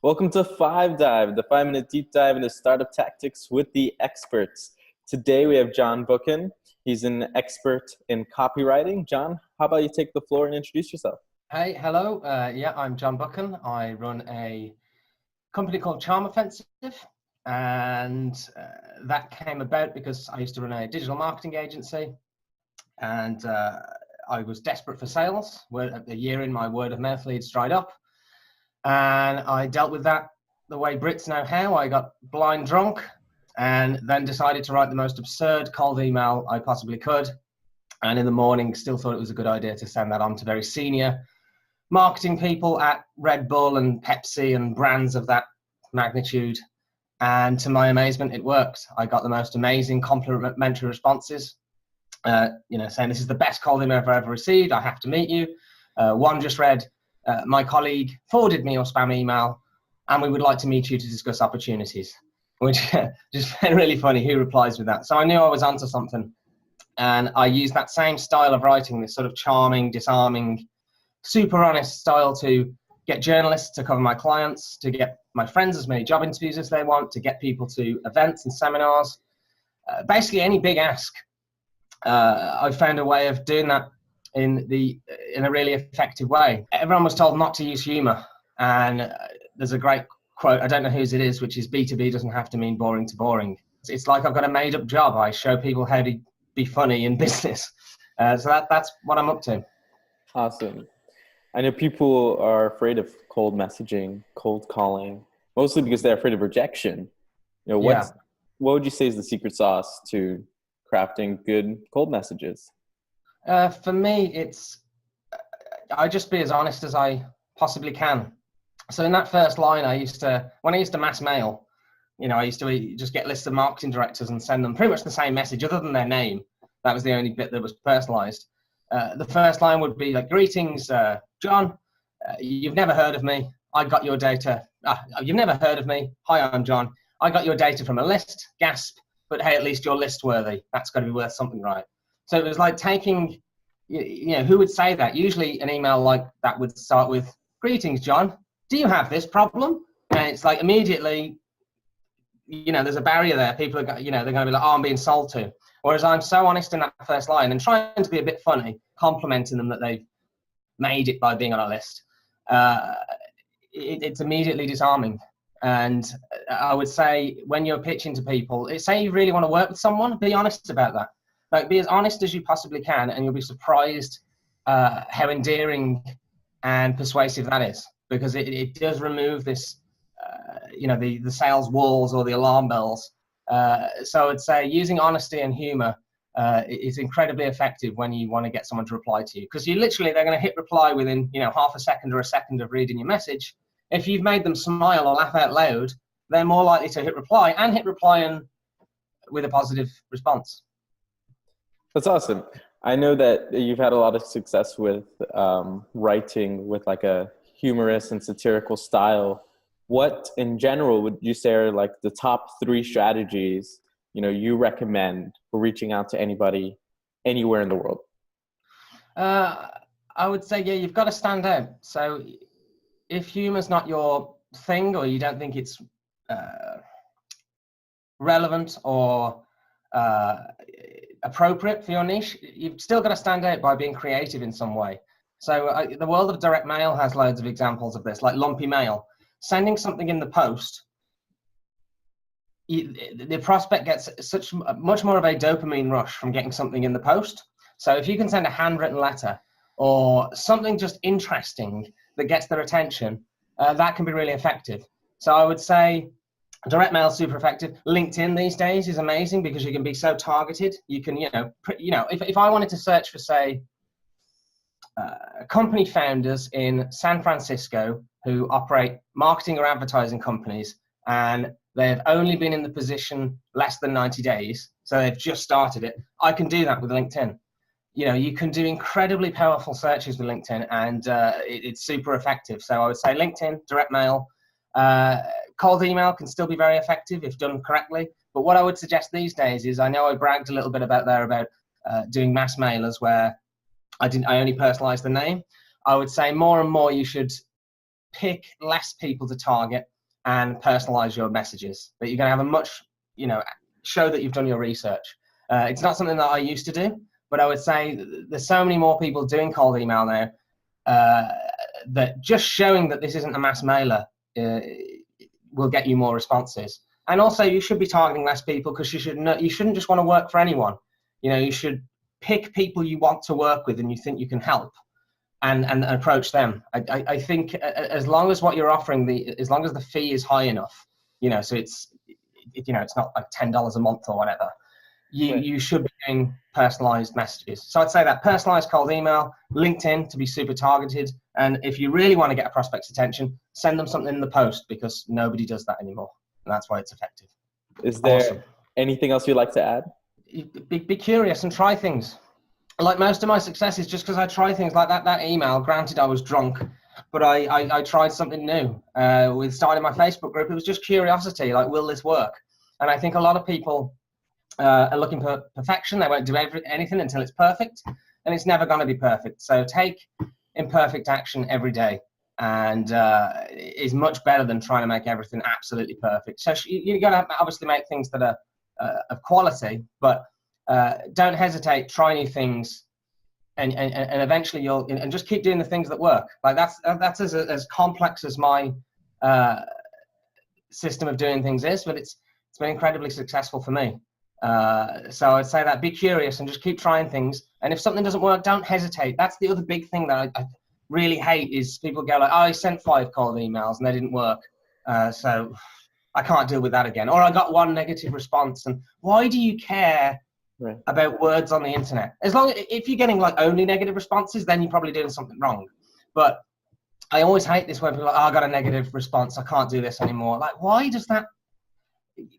Welcome to Five Dive, the 5-minute deep dive into startup tactics with the experts. Today we have John Buchan. He's an expert in copywriting. John, how about you take the floor and introduce yourself? Hey, hello. I'm John Buchan. I run a company called Charm Offensive, and that came about because I used to run a digital marketing agency, and I was desperate for sales. A year in, my word of mouth leads dried up, and I dealt with that the way Brits know how. I got blind drunk and then decided to write the most absurd cold email I possibly could, and in the morning still thought it was a good idea to send that on to very senior marketing people at Red Bull and Pepsi and brands of that magnitude. And to my amazement, it worked. I got the most amazing complimentary responses, saying this is the best cold email I've ever received. I have to meet you. One just read, my colleague forwarded me your spam email and we would like to meet you to discuss opportunities, which just really funny. Who replies with that? So I knew I was onto something. And I used that same style of writing, this sort of charming, disarming, super honest style to get journalists to cover my clients, to get my friends as many job interviews as they want, to get people to events and seminars. Basically any big ask. I found a way of doing that in a really effective way. Everyone was told not to use humor, and there's a great quote, I don't know whose it is, which is B2B doesn't have to mean boring to boring. It's like I've got a made up job. I show people how to be funny in business. So that's what I'm up to. Awesome. I know people are afraid of cold messaging, cold calling, mostly because they're afraid of rejection. What would you say is the secret sauce to crafting good cold messages? For me, I just be as honest as I possibly can. So in that first line, when I used to mass mail, I used to just get lists of marketing directors and send them pretty much the same message other than their name. That was the only bit that was personalized. The first line would be like, greetings, John, you've never heard of me. I got your data. You've never heard of me. Hi, I'm John. I got your data from a list, gasp, but hey, at least you're list worthy. That's got to be worth something, right? So it was like taking, who would say that? Usually an email like that would start with, greetings, John. Do you have this problem? And it's like immediately, there's a barrier there. People are, they're going to be like, oh, I'm being sold to. Whereas I'm so honest in that first line and trying to be a bit funny, complimenting them that they've made it by being on a list. It's immediately disarming. And I would say when you're pitching to people, say you really want to work with someone, be honest about that. Like, be as honest as you possibly can, and you'll be surprised how endearing and persuasive that is, because it does remove this, the sales walls or the alarm bells. So I'd say using honesty and humor is incredibly effective when you want to get someone to reply to you, because they're going to hit reply within half a second or a second of reading your message. If you've made them smile or laugh out loud, they're more likely to hit reply with a positive response. That's awesome. I know that you've had a lot of success with writing with like a humorous and satirical style. What in general would you say are like the top 3 strategies you recommend for reaching out to anybody anywhere in the world? I would say, you've got to stand out. So if humor's not your thing, or you don't think it's relevant or appropriate for your niche, you've still got to stand out by being creative in some way. So the world of direct mail has loads of examples of this, like lumpy mail. Sending something in the post, the prospect gets much more of a dopamine rush from getting something in the post. So if you can send a handwritten letter or something just interesting that gets their attention, that can be really effective. So I would say direct mail is super effective. LinkedIn these days is amazing because you can be so targeted. You can, if I wanted to search for, say, company founders in San Francisco who operate marketing or advertising companies, and they've only been in the position less than 90 days, so they've just started it, I can do that with LinkedIn. You can do incredibly powerful searches with LinkedIn, and it's super effective. So I would say LinkedIn, direct mail, cold email can still be very effective if done correctly. But what I would suggest these days is, I know I bragged a little bit about doing mass mailers where I only personalized the name. I would say more and more you should pick less people to target and personalize your messages. That you're going to have a much, show that you've done your research. It's not something that I used to do, but I would say there's so many more people doing cold email now that just showing that this isn't a mass mailer will get you more responses. And also, you should be targeting less people, because you shouldn't just want to work for anyone. You should pick people you want to work with and you think you can help, and approach them. I think as long as what you're offering, as long as the fee is high enough, so it's not like $10 a month or whatever, you should be doing personalized messages. So I'd say that personalized cold email, LinkedIn to be super targeted, and if you really want to get a prospect's attention, send them something in the post, because nobody does that anymore, and that's why it's effective. Is there anything else you'd like to add? Be curious and try things. Like most of my success is just because I try things like that email. Granted, I was drunk, but I tried something new. With starting my Facebook group, it was just curiosity, like, will this work? And I think a lot of people are looking for perfection. They won't do anything until it's perfect, and it's never going to be perfect. So take imperfect action every day, and is much better than trying to make everything absolutely perfect. So you're going to obviously make things that are of quality, but don't hesitate, try new things, and eventually you'll, and just keep doing the things that work. Like that's as complex as my system of doing things is, but it's been incredibly successful for me. So I'd say that be curious and just keep trying things. And if something doesn't work, don't hesitate. That's the other big thing that I really hate, is people go like, oh, I sent 5 cold emails and they didn't work. So I can't deal with that again. Or I got 1 negative response. And why do you care about words on the internet? If you're getting like only negative responses, then you're probably doing something wrong. But I always hate this when people are like, oh, I got a negative response, I can't do this anymore. Like, why does that?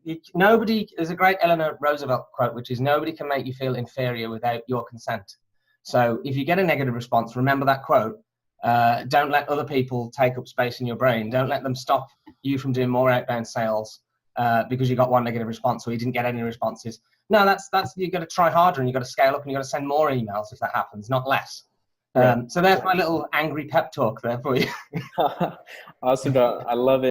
There's a great Eleanor Roosevelt quote, which is, nobody can make you feel inferior without your consent. So if you get a negative response, remember that quote. Don't let other people take up space in your brain. Don't let them stop you from doing more outbound sales because you got 1 negative response or you didn't get any responses. No, that's you've got to try harder, and you've got to scale up, and you've got to send more emails if that happens, not less. So there's my little angry pep talk there for you. Awesome, John. I love it.